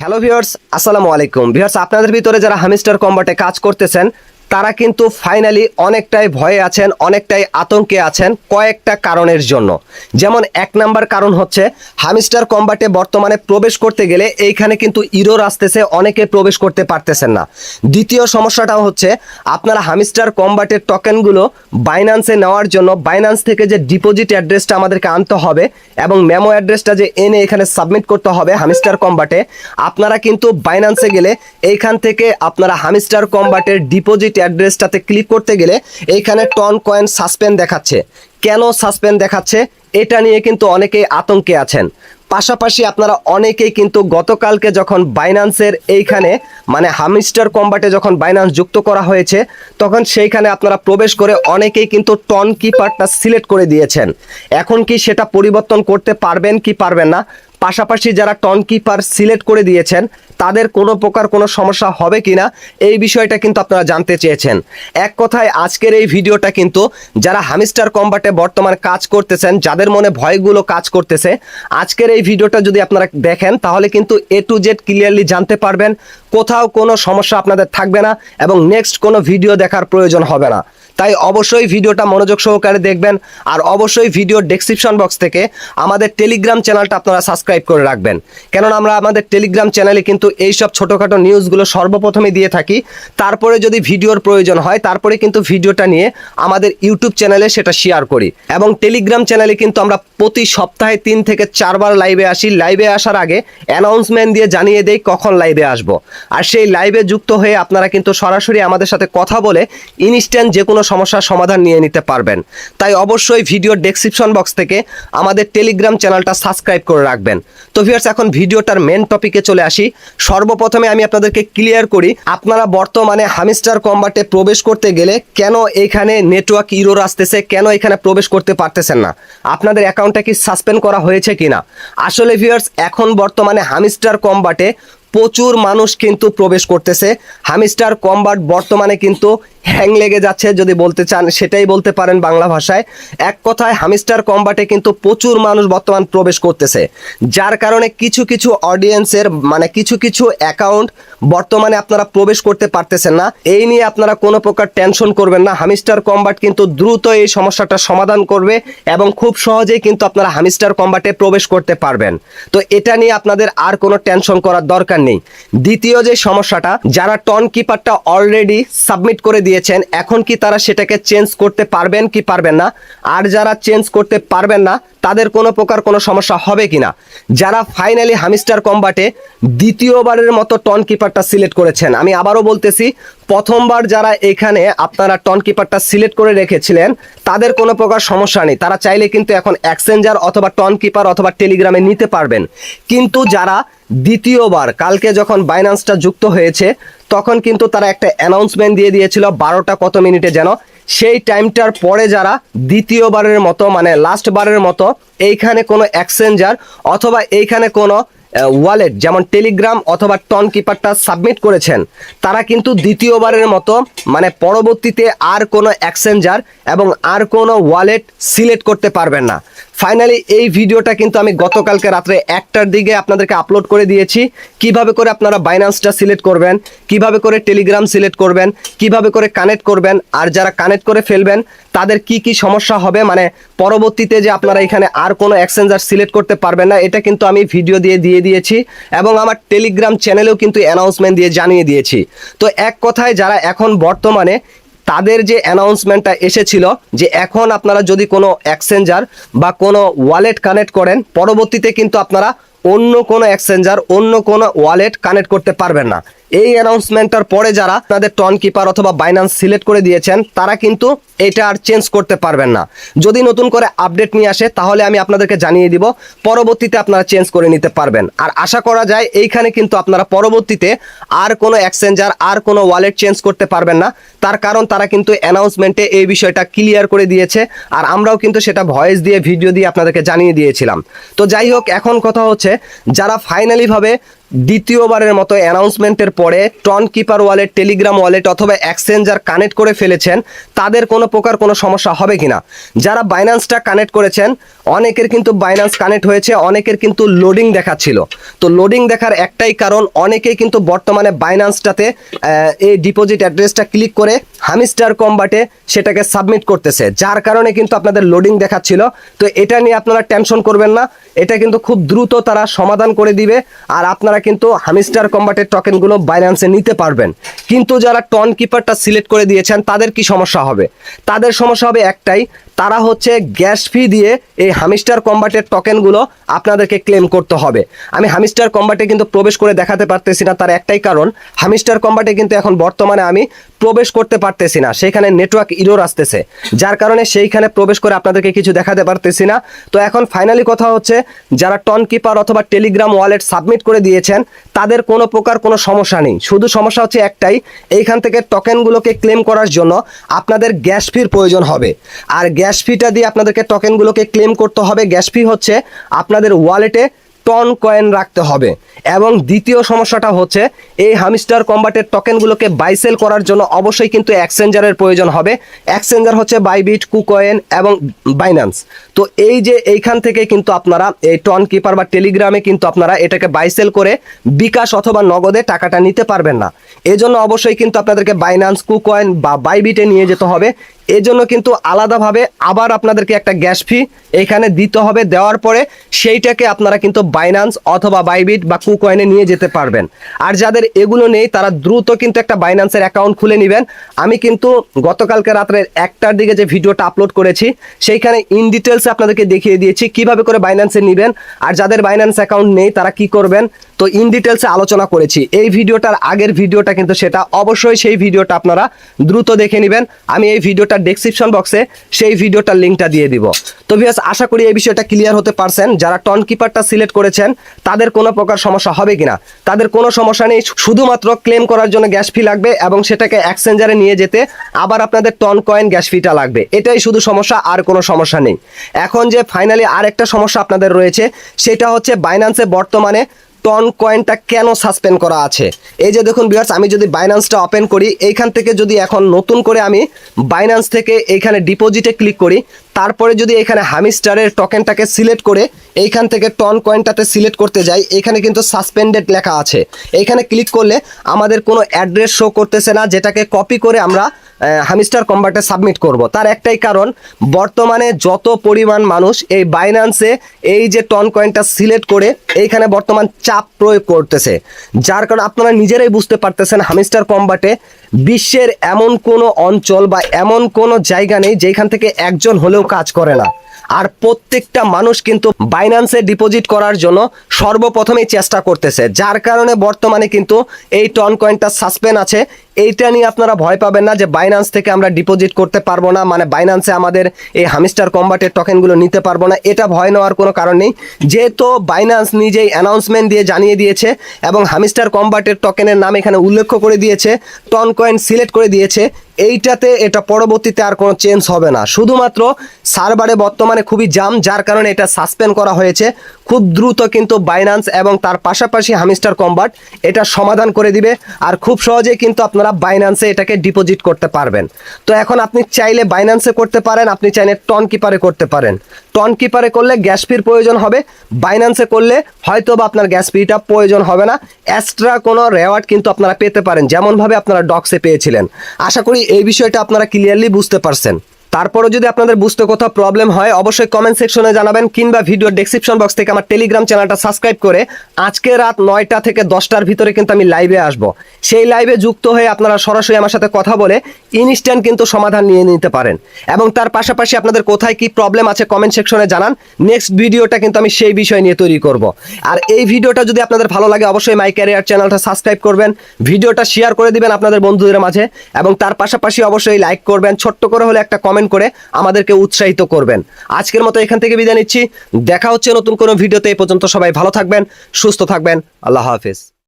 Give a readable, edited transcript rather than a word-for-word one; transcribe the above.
Hello viewers, আসসালামু আলাইকুম। Viewers, আপনাদের ভিতরে যারা হামিস্টার কম্বাটে কাজ করতেছেন তারা কিন্তু ফাইনালি অনেকটাই ভয়ে আছেন, অনেকটাই আতঙ্কে আছেন কয়েকটা কারণের জন্য। যেমন এক নাম্বার কারণ হচ্ছে হামিস্টার কম্বাটে বর্তমানে প্রবেশ করতে গেলে এইখানে কিন্তু ইরোর আসতেছে, অনেকে প্রবেশ করতে পারতেছেন না। দ্বিতীয় সমস্যাটাও হচ্ছে আপনারা হামিস্টার কম্বাটের টোকেনগুলো বাইন্যান্সে নেওয়ার জন্য বাইন্যান্স থেকে যে ডিপোজিট অ্যাড্রেসটা আমাদেরকে আনতে হবে এবং মেমো অ্যাড্রেসটা যে এনে এখানে সাবমিট করতে হবে হামিস্টার কম্বাটে, আপনারা কিন্তু বাইন্যান্সে গেলে এইখান থেকে আপনারা হামিস্টার কম্বাটের ডিপোজিট অ্যাড্রেসটাতে ক্লিক করতে গেলে এইখানে টন কয়েন সাসপেন্ড দেখাচ্ছে। কেন সাসপেন্ড দেখাচ্ছে এটা নিয়ে কিন্তু অনেকেই আতঙ্কে আছেন। পাশাপাশি আপনারা অনেকেই কিন্তু গতকালকে যখন বাইন্যান্সের এইখানে মানে হামিস্টার কম্বাটে যখন বাইন্যান্স যুক্ত করা হয়েছে তখন সেইখানে আপনারা প্রবেশ করে অনেকেই কিন্তু টন কিপারটা সিলেক্ট করে দিয়েছেন। এখন কি সেটা পরিবর্তন করতে পারবেন কি পারবেন না? পাশাপাশি যারা টন কিপার সিলেক্ট করে দিয়েছেন তাদের কোনো প্রকার কোনো সমস্যা হবে কিনা এই বিষয়টা কিন্তু আপনারা জানতে চেয়েছেন। এক কথায় আজকের এই ভিডিওটা কিন্তু যারা হামিস্টার কম্বাটে বর্তমান কাজ করতেছেন, যাদের মনে ভয়গুলো কাজ করতেছে, আজকের এই ভিডিওটা যদি আপনারা দেখেন তাহলে কিন্তু এ টু জেড ক্লিয়ারলি জানতে পারবেন, কোথাও কোনো সমস্যা আপনাদের থাকবে না এবং নেক্সট কোনো ভিডিও দেখার প্রয়োজন হবে না। তাই অবশ্যই ভিডিওটা মনোযোগ সহকারে দেখবেন আর অবশ্যই ভিডিওর ডেসক্রিপশন বক্স থেকে আমাদের টেলিগ্রাম চ্যানেলটা আপনারা সাবস্ক্রাইব করে রাখবেন, কেননা আমরা আমাদের টেলিগ্রাম চ্যানেলে কিন্তু এইসব ছোটোখাটো নিউজগুলো সর্বপ্রথমে দিয়ে থাকি। তারপরে যদি ভিডিওর প্রয়োজন হয় তারপরে কিন্তু ভিডিওটা নিয়ে আমাদের ইউটিউব চ্যানেলে সেটা শেয়ার করি এবং টেলিগ্রাম চ্যানেলে কিন্তু আমরা প্রতি সপ্তাহে 3 থেকে 4 বার লাইভে আসি। লাইভে আসার আগে অ্যানাউন্সমেন্ট দিয়ে জানিয়ে দেই কখন লাইভে আসব, আর সেই লাইভে যুক্ত হয়ে আপনারা কিন্তু সরাসরি আমাদের সাথে কথা বলে ইনস্ট্যান্ট যে কোনো সমস্যার সমাধান নিয়ে নিতে পারবেন। তাই অবশ্যই ভিডিওর ডেসক্রিপশন বক্স থেকে আমাদের টেলিগ্রাম চ্যানেলটা সাবস্ক্রাইব করে রাখবেন। তো ভিউয়ার্স, এখন ভিডিওটার মেন টপিকে চলে আসি। সর্বপ্রথমে আমি আপনাদেরকে ক্লিয়ার করি আপনারা বর্তমানে হামিস্টার কম্বাটে প্রবেশ করতে গেলে কেন এখানে নেটওয়ার্ক ইরোর আসতেছে, কেন এখানে প্রবেশ করতে পারতেছেন না, আপনাদের অ্যাকাউন্টটা কি সাসপেন্ড করা হয়েছে কিনা। আসলে ভিউয়ার্স, এখন বর্তমানে হামিস্টার কম্বাটে প্রচুর মানুষ কিন্তু প্রবেশ করতেছে। হামিস্টার কম্বাট বর্তমানে কিন্তু হ্যাং লেগে যাচ্ছে, যদি বলতে চান সেটাই বলতে পারেন বাংলা ভাষায়। এক কথায় হামিস্টার কম্বাটে কিন্তু প্রচুর মানুষ বর্তমান প্রবেশ করতেছে, যার কারণে কিছু কিছু অডিয়েন্সের মানে কিছু কিছু অ্যাকাউন্ট বর্তমানে আপনারা প্রবেশ করতে পারতেছেন না। এই নিয়ে আপনারা কোনো প্রকার টেনশন করবেন না, হামিস্টার কম্বাট কিন্তু দ্রুত এই সমস্যাটা সমাধান করবে এবং খুব সহজেই কিন্তু আপনারা হামিস্টার কম্বাটে প্রবেশ করতে পারবেন। তো এটা নিয়ে আপনাদের আর কোনো টেনশন করার দরকার নেই। দ্বিতীয় যে সমস্যাটা, যারা টন কিপারটা অলরেডি সাবমিট করে দিয়েছেন এখন কি তারা সেটাকে চেঞ্জ করতে পারবেন কি পারবেন না, আর যারা চেঞ্জ করতে পারবেন না তাদের কোনো প্রকার কোনো সমস্যা হবে কিনা। যারা ফাইনালি হামিস্টার কম্বাটে দ্বিতীয়বারের মতো টন কিপারটা সিলেক্ট করেছেন, আমি আবারও বলতেছি, প্রথমবার যারা এখানে আপনারা টন কিপারটা সিলেক্ট করে রেখেছিলেন তাদের কোনো প্রকার সমস্যা নেই, তারা চাইলে কিন্তু এখন এক্সচেঞ্জার অথবা টন কিপার অথবা টেলিগ্রামে নিতে পারবেন। কিন্তু যারা দ্বিতীয়বার কালকে যখন বাইন্যান্সটা যুক্ত হয়েছে তখন কিন্তু তারা একটা অ্যানাউন্সমেন্ট দিয়ে দিয়েছিল 12টা কত মিনিটে যেন, সেই টাইমটার পরে যারা দ্বিতীয়বারের মতো মানে লাস্ট বারের মতো এইখানে কোনো এক্সচেঞ্জার অথবা এইখানে কোনো ওয়ালেট যেমন টেলিগ্রাম অথবা টন কিপারটা সাবমিট করেছেন তারা কিন্তু দ্বিতীয়বারের মতো মানে পরবর্তীতে আর কোনো এক্সচেঞ্জার এবং আর কোনো ওয়ালেট সিলেক্ট করতে পারবেন না। ফাইনালি এই ভিডিওটা কিন্তু আমি গতকালকে রাত্রে 1টার দিকে আপনাদেরকে আপলোড করে দিয়েছি, কিভাবে করে আপনারা বাইন্যান্সটা সিলেক্ট করবেন, কিভাবে করে টেলিগ্রাম সিলেক্ট করবেন, কিভাবে করে কানেক্ট করবেন, আর যারা কানেক্ট করে ফেলবেন তাদের কি কি সমস্যা হবে, মানে পরবর্তীতে যে আপনারা এখানে আর কোনো এক্সচেঞ্জার সিলেক্ট করতে পারবেন না, এটা কিন্তু আমি ভিডিও দিয়ে দিয়েছি এবং আমার টেলিগ্রাম চ্যানেলেও কিন্তু অ্যানাউন্সমেন্ট দিয়ে জানিয়ে দিয়েছি। তো এক কথায় যারা এখন বর্তমানে তাদের যে অ্যানাউন্সমেন্টটা এসেছিল যে এখন আপনারা যদি কোনো এক্সচেঞ্জার বা কোনো ওয়ালেট কানেক্ট করেন পরবর্তীতে কিন্তু আপনারা অন্য কোনো এক্সচেঞ্জার অন্য কোনো ওয়ালেট কানেক্ট করতে পারবেন না। এই অ্যানাউন্সমেন্টটার পরে যারা আপনাদের টন কিপার অথবা বাইন্যান্স সিলেক্ট করে দিয়েছেন তারা কিন্তু এটা আর চেঞ্জ করতে পারবেন না। যদি নতুন করে আপডেট নিয়ে আসে তাহলে আমি আপনাদেরকে জানিয়ে দিব, পরবর্তীতে আপনারা চেঞ্জ করে নিতে পারবেন। আর আশা করা যায় এইখানে কিন্তু আপনারা পরবর্তীতে আর কোনো এক্সচেঞ্জার আর কোনো ওয়ালেট চেঞ্জ করতে পারবেন না, তার কারণ তারা কিন্তু অ্যানাউন্সমেন্টে এই বিষয়টা ক্লিয়ার করে দিয়েছে আর আমরাও কিন্তু সেটা ভয়েস দিয়ে ভিডিও দিয়ে আপনাদেরকে জানিয়ে দিয়েছিলাম। তো যাই হোক, এখন কথা হচ্ছে যারা ফাইনালিভাবে দ্বিতীয়বারের মতো অ্যানাউন্সমেন্টের পরে Ton keeper wallet, Telegram wallet অথবা এক্সচেঞ্জার কানেক্ট করে ফেলেছেন, তাদের কোনো প্রকার কোনো সমস্যা হবে কিনা? যারা বাইন্যান্সটা কানেক্ট করেছেন, অনেকের কিন্তু বাইন্যান্স কানেক্ট হয়েছে, অনেকের কিন্তু লোডিং দেখাচ্ছিল। তো লোডিং দেখার একটাই কারণ, অনেকেই কিন্তু বর্তমানে বাইন্যান্সটাতে এই ডিপোজিট অ্যাড্রেসটা ক্লিক করে হামিস্টার কম্বাটে সেটাকে সাবমিট করতেছে, যার কারণে কিন্তু আপনাদের লোডিং দেখাচ্ছিল। তো এটা নিয়ে আপনারা টেনশন করবেন না, এটা কিন্তু খুব দ্রুত তারা সমাধান করে দিবে, আর আপনারা কিন্তু হামিস্টার কম্বাটের টোকেনগুলো বাইন্যান্সে নিতে পারবেন। কিন্তু যারা টন কিপারটা সিলেক্ট করে দিয়েছেন, তাদের কি সমস্যা হবে? তাদের সমস্যা হবে একটাই, তারা হচ্ছে গ্যাস ফি দিয়ে এই হামিস্টার কম্বাটের টোকেনগুলো আপনাদেরকে ক্লেম করতে হবে। আমি হামিস্টার কম্বাটে কিন্তু প্রবেশ করে দেখাতে পারতেছি না, তার একটাই কারণ, হামিস্টার কম্বাটে কিন্তু এখন বর্তমানে আমি প্রবেশ করতে পারতেছি না, সেখানে নেটওয়ার্ক ইরর আসতেছে, যার কারণে সেইখানে প্রবেশ করে আপনাদেরকে কিছু দেখাতে পারতেছি না। তো এখন ফাইনালি কথা হচ্ছে, যারা টন কিপার অথবা টেলিগ্রাম ওয়ালেট সাবমিট করে দিয়েছেন, তাদের কোনো প্রকার কোনো সমস্যা নেই। শুধু সমস্যা হচ্ছে একটাই, এইখান থেকে টোকেনগুলোকে ক্লেম করার জন্য আপনাদের গ্যাস ফির প্রয়োজন হবে, আর গ্যাস ফিটা দিয়ে আপনাদেরকে টোকেনগুলোকে ক্লেম করতে হবে। গ্যাস ফি হচ্ছে আপনাদের ওয়ালেটে টন কয়েন রাখতে হবে। এবং দ্বিতীয় সমস্যাটা হচ্ছে, এই হামিস্টার কম্বাটের টোকেনগুলোকে বাইসেল করার জন্য অবশ্যই কিন্তু এক্সচেঞ্জারের প্রয়োজন হবে। এক্সচেঞ্জার হচ্ছে বাইবিট, কুকয়েন এবং বাইন্যান্স। তো এই যে এইখান থেকে কিন্তু আপনারা এই টন কিপার বা টেলিগ্রামে কিন্তু আপনারা এটাকে বাইসেল করে বিকাশ অথবা নগদে টাকাটা নিতে পারবেন না। এজন্য অবশ্যই কিন্তু আপনাদেরকে বাইন্যান্স, কুকয়েন বা বাইবিটে নিয়ে যেতে হবে। এজন্য কিন্তু আলাদাভাবে আবার আপনাদেরকে একটা গ্যাস ফি এখানে দিতে হবে, দেওয়ার পরে সেইটাকে আপনারা কিন্তু বাইন্যান্স অথবা বাইবিট বা কুকয়েনে নিয়ে যেতে পারবেন। আর যাদের এগুলো নেই, তারা দ্রুত কিন্তু একটা বাইন্যান্সের অ্যাকাউন্ট খুলে নেবেন। আমি কিন্তু গতকালকে রাত্রের 1টার দিকে যে ভিডিওটা আপলোড করেছি, সেইখানে ইন ডিটেলসে আপনাদেরকে দেখিয়ে দিয়েছি কিভাবে করে বাইন্যান্সে নেবেন, আর যাদের বাইন্যান্স অ্যাকাউন্ট নেই তারা কি করবেন, তো ইন ডিটেলসে আলোচনা করেছি। এই ভিডিওটার আগের ভিডিওটা কিন্তু সেটা, অবশ্যই সেই ভিডিওটা আপনারা দ্রুত দেখে নেবেন। আমি এই ভিডিওটার ডেসক্রিপশন বক্সে সেই ভিডিওটার লিঙ্কটা দিয়ে দিব। তো ভিউয়ার্স, আশা করি এই বিষয়টা ক্লিয়ার হতে পারছেন। যারা টন কিপারটা সিলেক্ট করেছেন, তাদের কোনো প্রকার সমস্যা হবে কিনা? তাদের কোনো সমস্যা নেই, শুধুমাত্র ক্লেম করার জন্য গ্যাস ফি লাগবে এবং সেটাকে এক্সচেঞ্জারে নিয়ে যেতে আবার আপনাদের টন কয়েন গ্যাস ফিটা লাগবে। এটাই শুধু সমস্যা, আর কোনো সমস্যা নেই। এখন যে ফাইনালি আর একটা সমস্যা আপনাদের রয়েছে, সেটা হচ্ছে বাইন্যান্সে বর্তমানে টন কয়েনটা কেন সাসপেন্ড করা আছে। এই যে দেখুন ভিউয়ার্স, আমি যদি বাইন্যান্সটা ওপেন করি, এইখান থেকে যদি এখন নতুন করে আমি বাইন্যান্স থেকে এইখানে ডিপোজিটে ক্লিক করি, তারপরে যদি এখানে হামিস্টারের টোকেনটাকে সিলেক্ট করে এইখান থেকে টন কয়েনটাতে সিলেক্ট করতে যাই, এখানে কিন্তু সাসপেন্ডেড লেখা আছে। এইখানে ক্লিক করলে আমাদের কোনো অ্যাড্রেস শো করতেছে না, যেটাকে কপি করে আমরা হামিস্টার কম্বাটে সাবমিট করব। তার একটাই কারণ, বর্তমানে যত পরিমাণ মানুষ এই বাইন্যান্সে এই যে টন কয়েনটা সিলেক্ট করে এইখানে বর্তমান চাপ প্রয়োগ করতেছে, যার কারণে আপনারা নিজেরাই বুঝতে পারতেছেন হামিস্টার কম্বাটে বিশ্বের এমন কোনো অঞ্চল বা এমন কোনো জায়গা নেই যেখান থেকে একজন হলেও কাজ করে না। আর প্রত্যেকটা মানুষ কিন্তু বাইন্যান্সে ডিপোজিট করার জন্য সর্বপ্রথমেই চেষ্টা করতেছে, যার কারণে বর্তমানে কিন্তু এই টন কয়েনটা সাসপেন্ড আছে। এইটা নিয়ে আপনারা ভয় পাবেন না যে বাইন্যান্স থেকে আমরা ডিপোজিট করতে পারবো না, মানে বাইন্যান্সে আমাদের এই হামিস্টার কম্বাটের টোকেনগুলো নিতে পারবো না। এটা ভয় নেওয়ার কোনো কারণ নেই, যেহেতু বাইন্যান্স নিজেই অ্যানাউন্সমেন্ট দিয়ে জানিয়ে দিয়েছে এবং হামিস্টার কম্বাটের টোকেনের নাম এখানে উল্লেখ করে দিয়েছে, টন কয়েন সিলেক্ট করে দিয়েছে। এইটাতে এটা পরবর্তীতে আর কোনো চেঞ্জ হবে না। শুধুমাত্র সার্ভারে বর্তমানে খুবই জাম, যার কারণে এটা সাসপেন্ড করা হয়েছে। খুব দ্রুত কিন্তু বাইন্যান্স এবং তার পাশাপাশি হামিস্টার কম্বাট এটা সমাধান করে দিবে, আর খুব সহজেই কিন্তু আপনারা বাইন্যান্সে এটাকে ডিপোজিট করতে পারবেন। তো এখন আপনি চাইলে বাইন্যান্সে করতে পারেন, আপনি চাইলে টন কিপারে করতে পারেন। টন কিপারে করলে গ্যাস ফির প্রয়োজন হবে, বাইন্যান্সে করলে হয়তো বা আপনার গ্যাস ফিটা প্রয়োজন হবে না। এক্সট্রা কোনো রেওয়ার্ড কিন্তু আপনারা পেতে পারেন, যেমনভাবে আপনারা ডক্সে পেয়েছিলেন। আশা করি এই বিষয়টা আপনারা ক্লিয়ারলি বুঝতে পারছেন। তারপরে যদি আপনাদের বুঝতে কোথাও প্রবলেম হয়, অবশ্যই কমেন্ট সেকশনে জানাবেন, কিংবা ভিডিওর ডেসক্রিপশন বক্স থেকে আমার টেলিগ্রাম চ্যানেলটা সাবস্ক্রাইব করে আজকে রাত 9টা থেকে 10টার ভিতরে কিন্তু আমি লাইভে আসব। সেই লাইভে যুক্ত হয়ে আপনারা সরাসরি আমার সাথে কথা বলে ইনস্ট্যান্ট কিন্তু সমাধান নিয়ে নিতে পারেন। এবং তার পাশাপাশি আপনাদের কোথায় কি প্রবলেম আছে কমেন্ট সেকশনে জানান, নেক্সট ভিডিওটা কিন্তু আমি সেই বিষয় নিয়ে তৈরি করব। আর এই ভিডিওটা যদি আপনাদের ভালো লাগে, অবশ্যই মাই ক্যারিয়ার চ্যানেলটা সাবস্ক্রাইব করবেন, ভিডিওটা শেয়ার করে দিবেন আপনাদের বন্ধুদের মাঝে, এবং তার পাশাপাশি অবশ্যই লাইক করবেন, ছোট্ট করে হলে একটা কমেন্ট করে আমাদেরকে উৎসাহিত করবেন। আজকের মতো এখান থেকে বিদায় নিচ্ছি, দেখা হচ্ছে নতুন কোনো ভিডিওতে। এই পর্যন্ত সবাই ভালো থাকবেন, সুস্থ থাকবেন, আল্লাহ হাফেজ।